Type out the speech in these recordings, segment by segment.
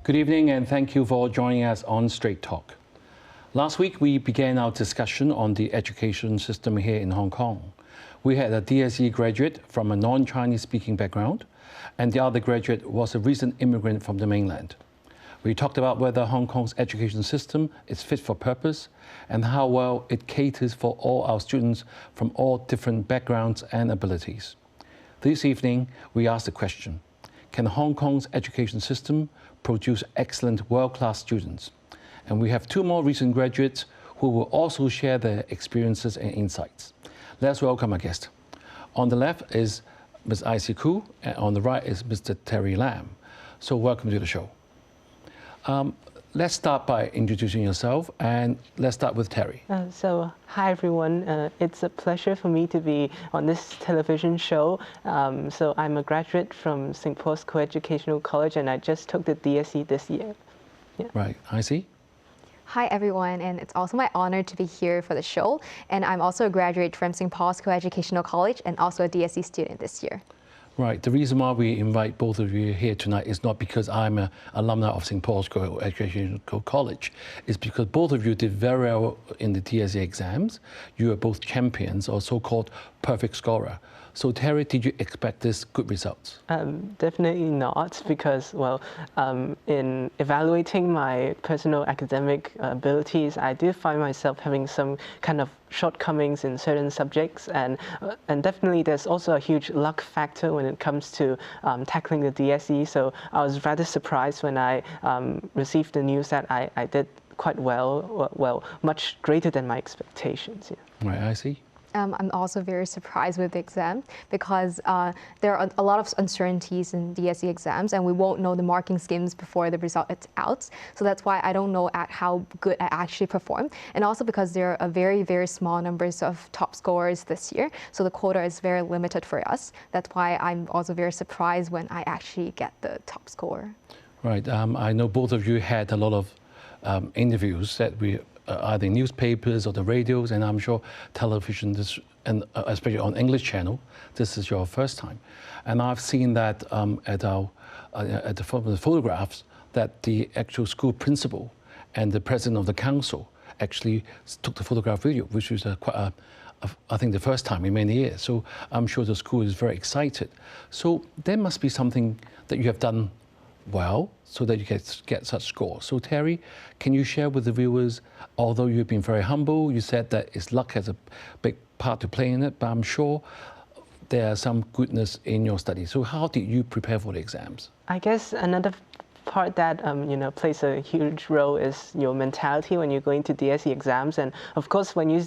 Good evening and thank you for joining us on Straight Talk. Last week we began our discussion on the education system here in Hong Kong. We had a DSE graduate from a non-Chinese speaking background, and the other graduate was a recent immigrant from the mainland. We talked about whether Hong Kong's education system is fit for purpose and how well it caters for all our students from all different backgrounds and abilities. This evening, we asked the question, can Hong Kong's education system produce excellent world-class students? And we have two more recent graduates who will also share their experiences and insights. Let's welcome our guest. On the left is Ms. I.C. Koo, and on the right is Mr. Terry Lam. So welcome to the show. Let's start by introducing yourself, and let's start with Terry. Hi everyone. It's a pleasure for me to be on this television show. So I'm a graduate from St. Paul's Co-Educational College, and I just took the DSE this year. Yeah. Right, I.C. Hi everyone, and it's also my honor to be here for the show. And I'm also a graduate from St. Paul's Co-Educational College and also a DSE student this year. Right. The reason why we invite both of you here tonight is not because I'm an alumni of St. Paul's Co-Educational College. It's because both of you did very well in the DSE exams. You are both champions or so-called perfect scorer. So Terry, did you expect this good results? Definitely not, because, well, in evaluating my personal academic abilities, I did find myself having some kind of shortcomings in certain subjects, and definitely there's also a huge luck factor when it comes to tackling the DSE. So I was rather surprised when I received the news that I did quite well, much greater than my expectations. Yeah. Right, I see. I'm also very surprised with the exam because there are a lot of uncertainties in DSE exams, and we won't know the marking schemes before the result is out. So that's why I don't know how good I actually performed. And also because there are a very, very small numbers of top scorers this year. So the quota is very limited for us. That's why I'm also very surprised when I actually get the top score. Right. I know both of you had a lot of interviews that we either in newspapers or the radios, and I'm sure television, and especially on English channel, this is your first time. And I've seen that at the photographs that the actual school principal and the president of the council actually took the photograph video, which was I think the first time in many years. So I'm sure the school is very excited. So there must be something that you have done well, so that you get such scores. So Terry, can you share with the viewers, although you've been very humble, you said that luck has a big part to play in it, but I'm sure there's some goodness in your study. So how did you prepare for the exams? I guess another part that plays a huge role is your mentality when you're going to DSE exams. And of course, when you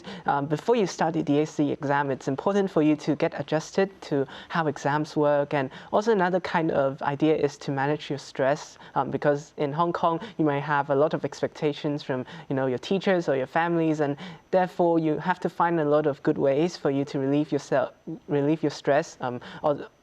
before you start the DSE exam, it's important for you to get adjusted to how exams work. And also another kind of idea is to manage your stress, because in Hong Kong you may have a lot of expectations from your teachers or your families, and therefore you have to find a lot of good ways for you to relieve your stress,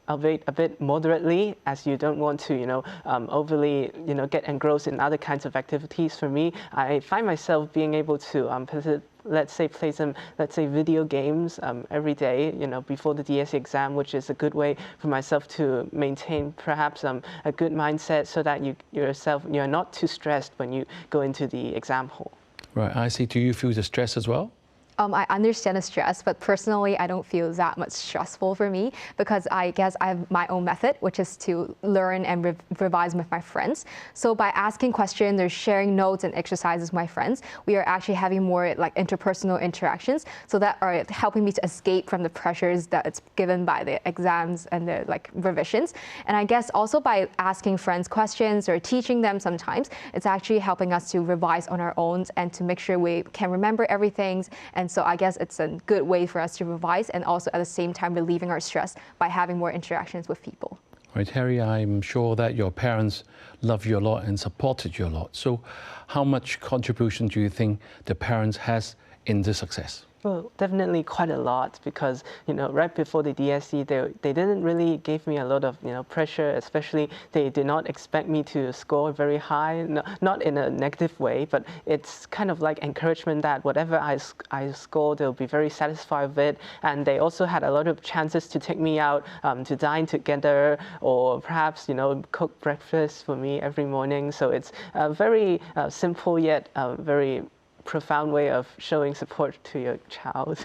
albeit a bit moderately, as you don't want to, overly, get engrossed in other kinds of activities. For me, I find myself being able to, let's say, play some, video games every day, before the DSE exam, which is a good way for myself to maintain perhaps a good mindset, so that you're not too stressed when you go into the exam hall. Right, I see. Do you feel the stress as well? I understand the stress, but personally, I don't feel that much stressful for me, because I guess I have my own method, which is to learn and revise with my friends. So by asking questions or sharing notes and exercises with my friends, we are actually having more interpersonal interactions, so that are helping me to escape from the pressures that it's given by the exams and the revisions. And I guess also by asking friends questions or teaching them sometimes, it's actually helping us to revise on our own and to make sure we can remember everything. And so I guess it's a good way for us to revise and also at the same time relieving our stress by having more interactions with people. Right, Harry, I'm sure that your parents love you a lot and supported you a lot. So how much contribution do you think the parents has in this success? Well, definitely quite a lot because, right before the DSE, they didn't really give me a lot of, pressure, especially they did not expect me to score very high, not in a negative way, but it's kind of like encouragement that whatever I score, they'll be very satisfied with it. And they also had a lot of chances to take me out to dine together or perhaps, cook breakfast for me every morning. So it's a very simple yet very profound way of showing support to your child,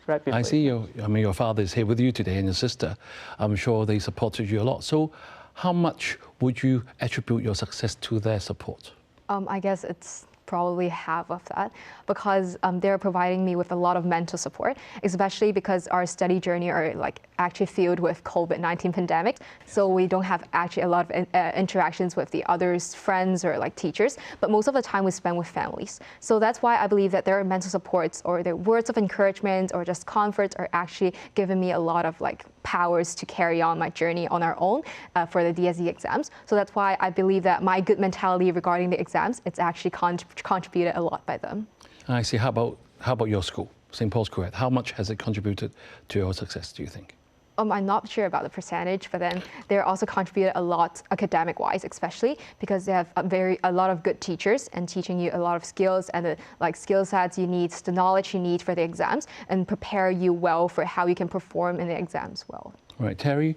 right before. I see your father is here with you today and your sister. I'm sure they supported you a lot. So how much would you attribute your success to their support? I guess it's probably half of that because they're providing me with a lot of mental support, especially because our study journey are actually filled with COVID-19 pandemic. So we don't have actually a lot of interactions with the others, friends or teachers, but most of the time we spend with families. So that's why I believe that their mental supports or their words of encouragement or just comforts are actually giving me a lot of powers to carry on my journey on our own for the DSE exams. So that's why I believe that my good mentality regarding the exams, it's actually contributed a lot by them. I see. How about your school, St. Paul's Quebec? How much has it contributed to your success, do you think? I'm not sure about the percentage, but then they're also contributed a lot academic-wise, especially because they have a lot of good teachers and teaching you a lot of skills and the skill sets you need, the knowledge you need for the exams, and prepare you well for how you can perform in the exams well. Right, Terry,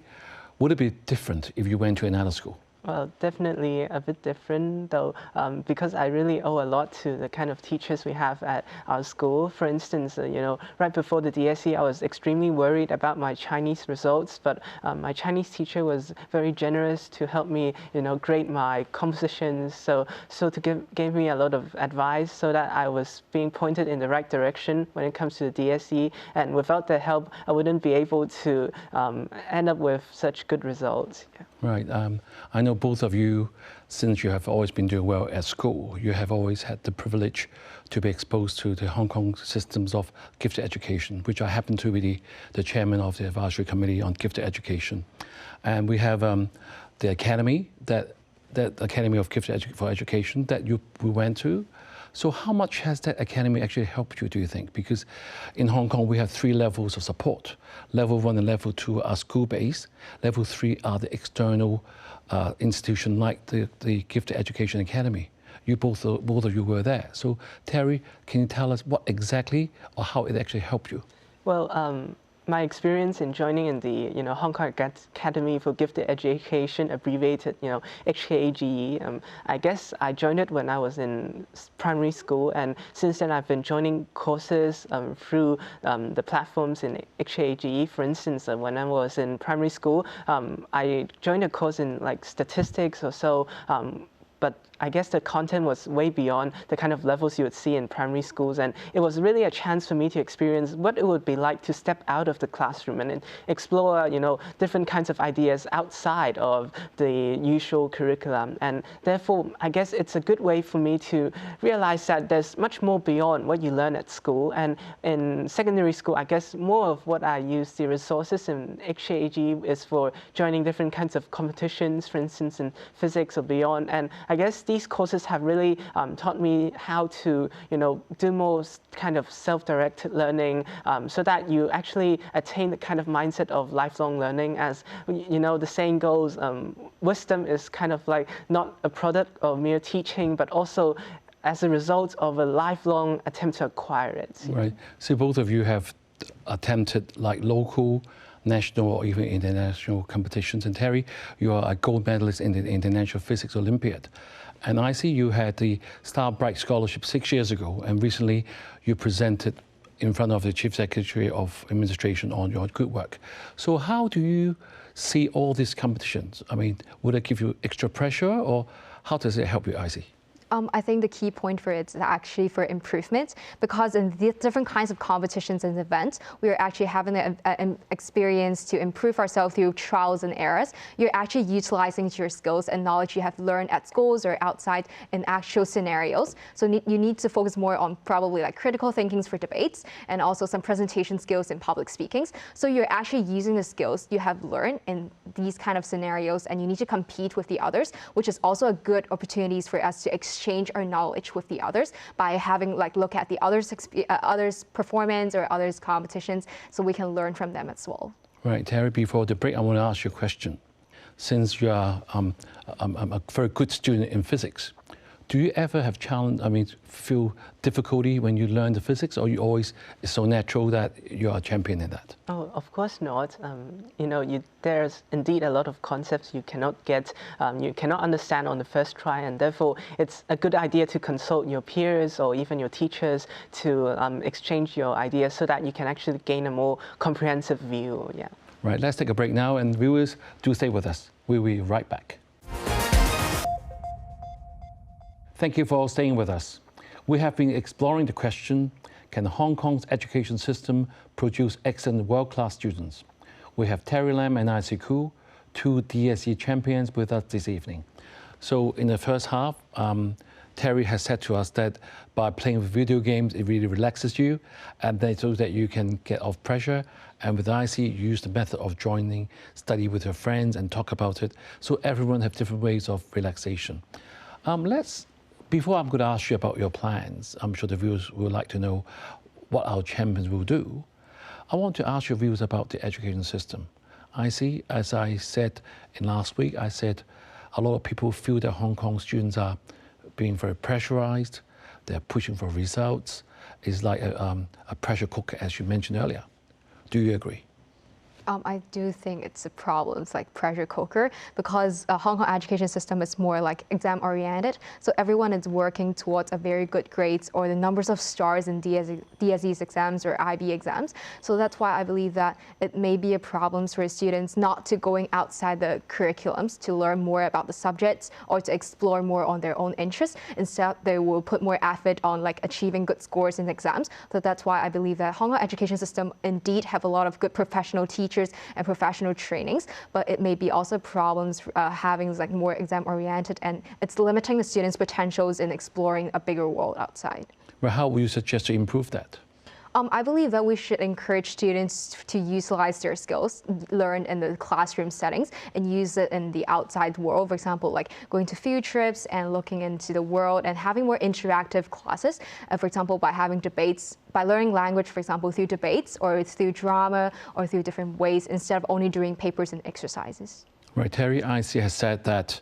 would it be different if you went to another school? Well, definitely a bit different though, because I really owe a lot to the kind of teachers we have at our school. For instance, right before the DSE, I was extremely worried about my Chinese results, but my Chinese teacher was very generous to help me, grade my compositions. So gave me a lot of advice so that I was being pointed in the right direction when it comes to the DSE. And without their help, I wouldn't be able to end up with such good results. Yeah. Right. I know both of you, since you have always been doing well at school, you have always had the privilege to be exposed to the Hong Kong systems of gifted education, which I happen to be the chairman of the advisory committee on gifted education. And we have the academy, that Academy of Gifted for Education that we went to. So how much has that academy actually helped you, do you think? Because in Hong Kong, we have 3 levels of support. Level 1 and level 2 are school-based. Level 3 are the external institution like the Gifted Education Academy. You both of you were there. So Terry, can you tell us what exactly or how it actually helped you? Well, my experience in joining in the Hong Kong Academy for Gifted Education, abbreviated HKAGE, I guess I joined it when I was in primary school, and since then I've been joining courses through the platforms in HKAGE. For instance, when I was in primary school, I joined a course in statistics or so. But I guess the content was way beyond the kind of levels you would see in primary schools, and it was really a chance for me to experience what it would be like to step out of the classroom and explore, different kinds of ideas outside of the usual curriculum. And therefore, I guess it's a good way for me to realize that there's much more beyond what you learn at school. And in secondary school, I guess more of what I use the resources in HKAG is for joining different kinds of competitions, for instance, in physics or beyond. And I guess these courses have really taught me how to, do more kind of self-directed learning so that you actually attain the kind of mindset of lifelong learning. As, the saying goes, wisdom is kind of not a product of mere teaching, but also as a result of a lifelong attempt to acquire it. Right. So both of you have attempted local, national or even international competitions. And Terry, you are a gold medalist in the International Physics Olympiad. And I see you had the Star Bright Scholarship 6 years ago, and recently you presented in front of the Chief Secretary of Administration on your good work. So how do you see all these competitions? I mean, would it give you extra pressure, or how does it help you, I see? I think the key point for it is actually for improvement, because in the different kinds of competitions and events, we are actually having an experience to improve ourselves through trials and errors. You're actually utilizing your skills and knowledge you have learned at schools or outside in actual scenarios. So you need to focus more on probably critical thinkings for debates and also some presentation skills in public speakings. So you're actually using the skills you have learned in these kind of scenarios, and you need to compete with the others, which is also a good opportunities for us to exchange exchange our knowledge with the others by having look at the others' performance or others' competitions, so we can learn from them as well. Right, Terry, before the break, I want to ask you a question. Since you are a very good student in physics, do you ever have feel difficulty when you learn the physics, or you always, it's so natural that you are a champion in that? Oh, of course not. There's indeed a lot of concepts you cannot get, you cannot understand on the first try, and therefore it's a good idea to consult your peers or even your teachers to exchange your ideas so that you can actually gain a more comprehensive view. Yeah. Right, let's take a break now, and viewers, do stay with us. We'll be right back. Thank you for staying with us. We have been exploring the question, can Hong Kong's education system produce excellent world-class students? We have Terry Lam and I.C. Koo, two DSE champions, with us this evening. So in the first half, Terry has said to us that by playing with video games, it really relaxes you, and so that you can get off pressure. And with IC, you use the method of joining, study with your friends and talk about it. So everyone have different ways of relaxation. Before I'm going to ask you about your plans, I'm sure the viewers would like to know what our champions will do. I want to ask your views about the education system. I see, as I said in last week, I said a lot of people feel that Hong Kong students are being very pressurized. They're pushing for results. It's like a pressure cooker, as you mentioned earlier. Do you agree? I do think it's a problem. It's like pressure cooker, because Hong Kong education system is more like exam oriented. So everyone is working towards a very good grades or the numbers of stars in DSE's exams or IB exams. So that's why I believe that it may be a problem for students not to going outside the curriculums to learn more about the subjects or to explore more on their own interests. Instead, they will put more effort on like achieving good scores in exams. So that's why I believe that Hong Kong education system indeed have a lot of good professional teachers and professional trainings, but it may be also problems having like more exam oriented, and it's limiting the students' potentials in exploring a bigger world outside. Well, how would you suggest to improve that? I believe that we should encourage students to utilize their skills learned in the classroom settings and use it in the outside world. For example, like going to field trips and looking into the world and having more interactive classes. For example, by having debates, by learning language, for example, through debates or through drama or through different ways instead of only doing papers and exercises. Right, Terry IC has said that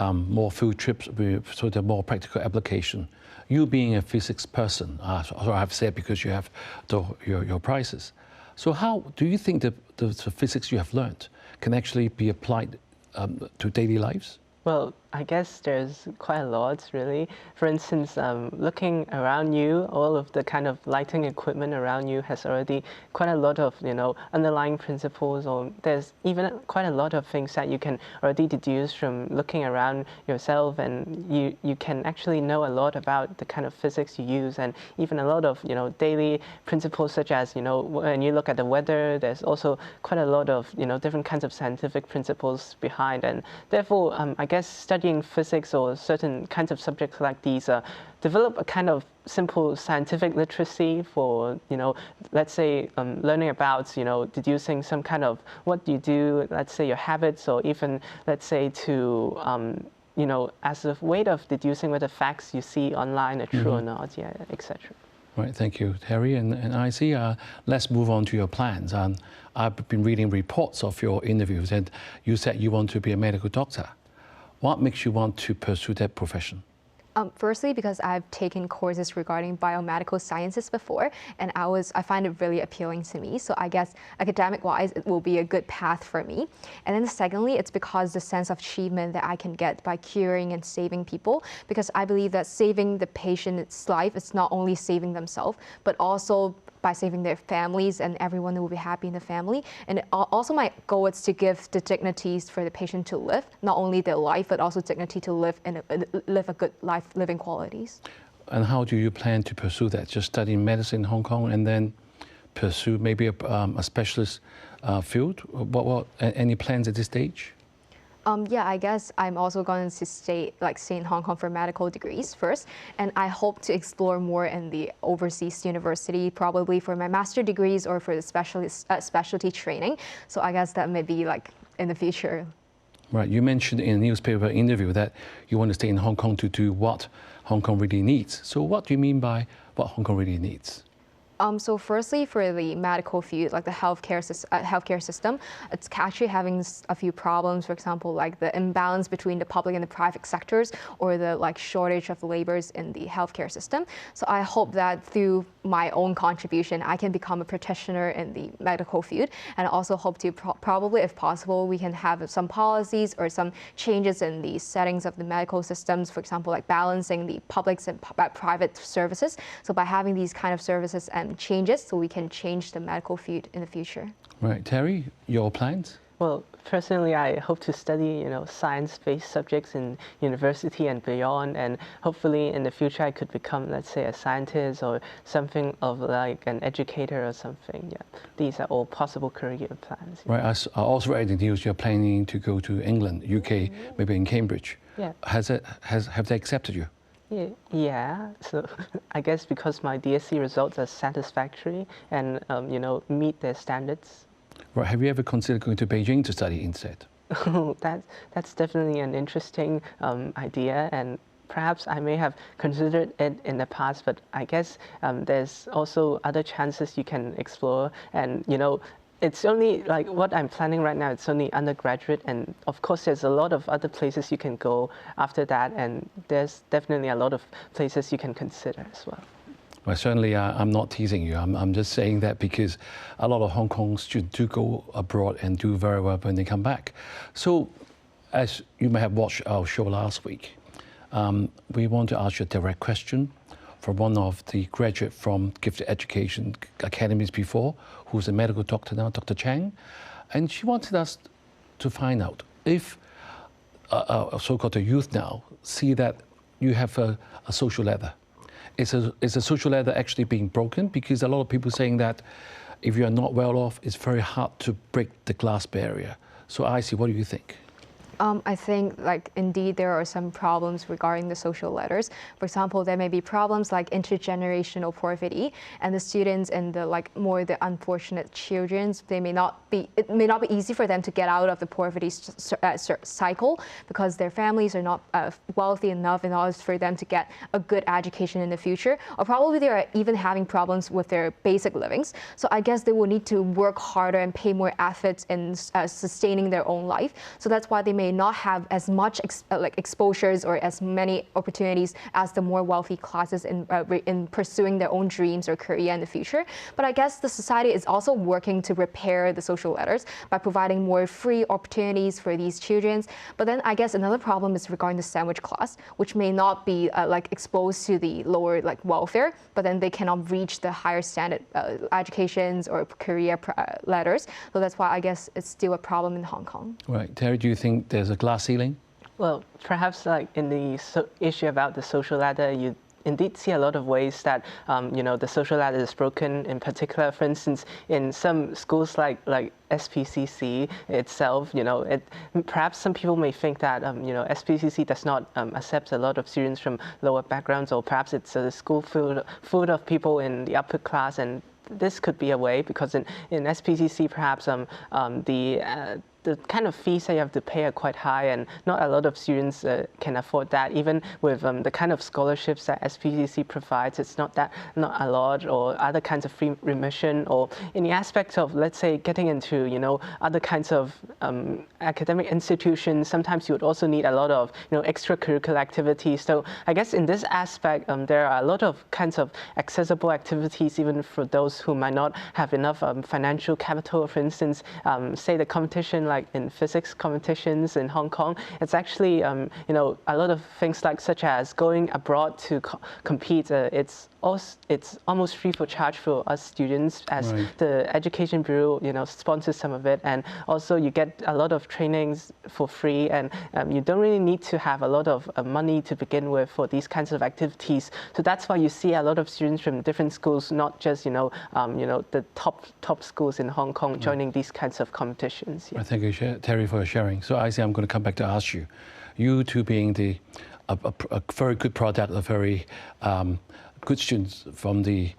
more field trips, so the more practical application. You being a physics person, so I have said because you have your prizes. So how do you think the physics you have learned can actually be applied to daily lives? Well, I guess there's quite a lot, really. For instance, looking around you, all of the kind of lighting equipment around you has already quite a lot of, underlying principles, or there's even quite a lot of things that you can already deduce from looking around yourself, and you can actually know a lot about the kind of physics you use, and even a lot of, daily principles such as, when you look at the weather, there's also quite a lot of, different kinds of scientific principles behind, and therefore, I guess studying physics or certain kinds of subjects like these develop a kind of simple scientific literacy for, let's say learning about, deducing some kind of what you do, let's say your habits, or even, let's say to, as a way of deducing whether facts you see online are true or not, yeah, etc. Right, thank you, Terry. And I see, let's move on to your plans. I've been reading reports of your interviews, and you said you want to be a medical doctor. What makes you want to pursue that profession? Firstly, because I've taken courses regarding biomedical sciences before, and I find it really appealing to me. So I guess academic-wise, it will be a good path for me. And then secondly, it's because the sense of achievement that I can get by curing and saving people, because I believe that saving the patient's life is not only saving themselves, but also by saving their families, and everyone will be happy in the family. And also my goal is to give the dignities for the patient to live, not only their life, but also dignity to live and live a good life, living qualities. And how do you plan to pursue that? Just study medicine in Hong Kong and then pursue maybe a specialist field? Any plans at this stage? Yeah, I guess I'm also going to stay in Hong Kong for medical degrees first, and I hope to explore more in the overseas university, probably for my master degrees or for the specialty training. So I guess that may be in the future. Right, you mentioned in a newspaper interview that you want to stay in Hong Kong to do what Hong Kong really needs. So what do you mean by what Hong Kong really needs? So firstly, for the medical field, like the healthcare system, it's actually having a few problems. For example, like the imbalance between the public and the private sectors, or the shortage of laborers in the healthcare system. So I hope that through my own contribution, I can become a practitioner in the medical field, and also hope to probably, if possible, we can have some policies or some changes in the settings of the medical systems. For example, like balancing the public and private services. So by having these kind of services and changes, so we can change the medical field in the future. Right, Terry, your plans? Well, personally, I hope to study, science-based subjects in university and beyond, and hopefully in the future I could become, let's say, a scientist or something of like an educator or something. Yeah, these are all possible career plans. Yeah. Right, I also read in the news you're planning to go to England, UK, maybe in Cambridge. Yeah. Have they accepted you? Yeah, so I guess because my DSE results are satisfactory and, meet their standards. Right, have you ever considered going to Beijing to study instead? That's definitely an interesting idea, and perhaps I may have considered it in the past, but I guess there's also other chances you can explore, and it's only like what I'm planning right now, it's only undergraduate, and of course there's a lot of other places you can go after that, and there's definitely a lot of places you can consider as well. Well, certainly I'm not teasing you. I'm just saying that because a lot of Hong Kong students do go abroad and do very well when they come back. So as you may have watched our show last week, we want to ask you a direct question from one of the graduates from Gifted Education Academies before, who's a medical doctor now, Dr. Chang. And she wanted us to find out if so-called youth now see that you have a social ladder. Is a social ladder actually being broken? Because a lot of people saying that if you are not well off, it's very hard to break the glass barrier. So Icy, what do you think? I think, indeed, there are some problems regarding the social ladders. For example, there may be problems like intergenerational poverty, and the students and the the unfortunate children, it may not be easy for them to get out of the poverty cycle because their families are not wealthy enough in order for them to get a good education in the future, or probably they are even having problems with their basic livings. So I guess they will need to work harder and pay more efforts in sustaining their own life. So that's why they may not have as much exposures or as many opportunities as the more wealthy classes in pursuing their own dreams or career in the future. But I guess the society is also working to repair the social ladders by providing more free opportunities for these children. But then I guess another problem is regarding the sandwich class, which may not be exposed to the lower welfare, but then they cannot reach the higher standard educations or career ladders. So that's why I guess it's still a problem in Hong Kong. Right, Terry, do you think there's a glass ceiling? Well, perhaps in the issue about the social ladder, you indeed see a lot of ways that the social ladder is broken. In particular, for instance, in some schools like SPCC itself, perhaps some people may think that SPCC does not accept a lot of students from lower backgrounds, or perhaps it's a school full of people in the upper class, and this could be a way, because in SPCC perhaps the kind of fees that you have to pay are quite high, and not a lot of students can afford that. Even with the kind of scholarships that SPCC provides, it's not a lot, or other kinds of free remission, or in the aspect of, let's say, getting into other kinds of academic institutions. Sometimes you would also need a lot of extracurricular activities. So I guess in this aspect, there are a lot of kinds of accessible activities, even for those who might not have enough financial capital. For instance, say the competition like in physics competitions in Hong Kong, it's actually a lot of things such as going abroad to compete. It's almost free for charge for us students, as right. The Education Bureau sponsors some of it, and also you get a lot of trainings for free, and you don't really need to have a lot of money to begin with for these kinds of activities. So that's why you see a lot of students from different schools, not just the top schools in Hong Kong, joining these kinds of competitions. Yeah. Thank you, Terry, for sharing. So I say I'm going to come back to ask you, you two being a very good product, a very good students from the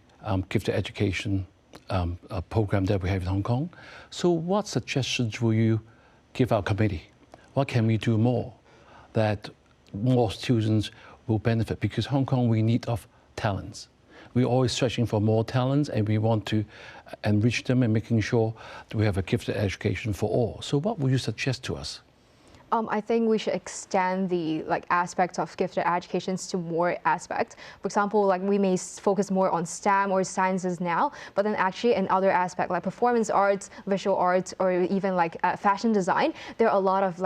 gifted education program that we have in Hong Kong. So what suggestions will you give our committee What can we do more that more students will benefit? Because Hong Kong, we need of talents. We're always searching for more talents, and we want to enrich them and making sure that we have a gifted education for all. So what would you suggest to us? I think we should extend the aspects of gifted educations to more aspects. For example, we may focus more on STEM or sciences now, but then actually in other aspects like performance arts, visual arts, or even fashion design, there are a lot of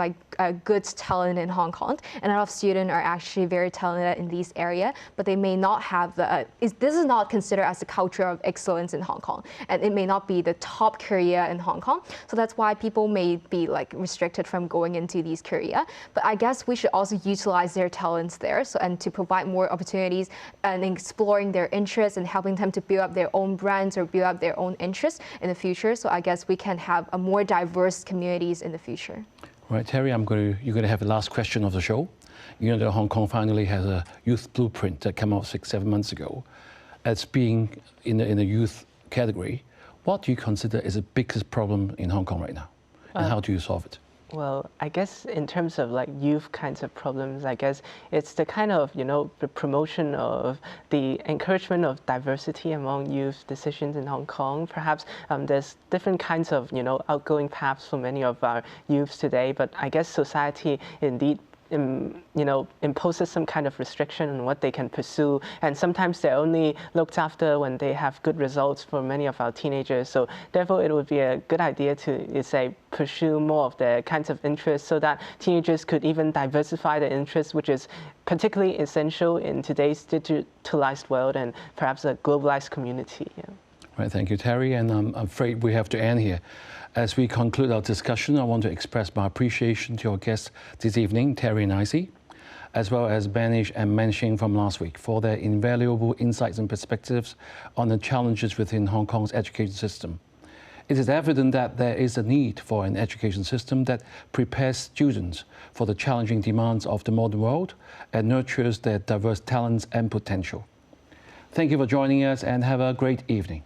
good talent in Hong Kong, and a lot of students are actually very talented in these areas, but they may not have this is not considered as the culture of excellence in Hong Kong, and it may not be the top career in Hong Kong. So that's why people may be restricted from going into these career. But I guess we should also utilize their talents there, and to provide more opportunities and exploring their interests and helping them to build up their own brands or build up their own interests in the future. So I guess we can have a more diverse communities in the future. Right, Terry, you're going to have the last question of the show. You know that Hong Kong finally has a youth blueprint that came out 6-7 months ago. As being in a youth category, what do you consider is the biggest problem in Hong Kong right now? And how do you solve it? Well, I guess in terms of youth kinds of problems, I guess it's the kind of, the promotion of the encouragement of diversity among youth decisions in Hong Kong. Perhaps there's different kinds of, outgoing paths for many of our youths today, but I guess society indeed imposes some kind of restriction on what they can pursue, and sometimes they're only looked after when they have good results for many of our teenagers. So therefore, it would be a good idea to say pursue more of their kinds of interests, so that teenagers could even diversify their interests, which is particularly essential in today's digitalized world and perhaps a globalized community. Yeah. Right, thank you, Terry, and I'm afraid we have to end here. As we conclude our discussion, I want to express my appreciation to our guests this evening, Terry and Icy, as well as Banish and Menxing from last week, for their invaluable insights and perspectives on the challenges within Hong Kong's education system. It is evident that there is a need for an education system that prepares students for the challenging demands of the modern world and nurtures their diverse talents and potential. Thank you for joining us, and have a great evening.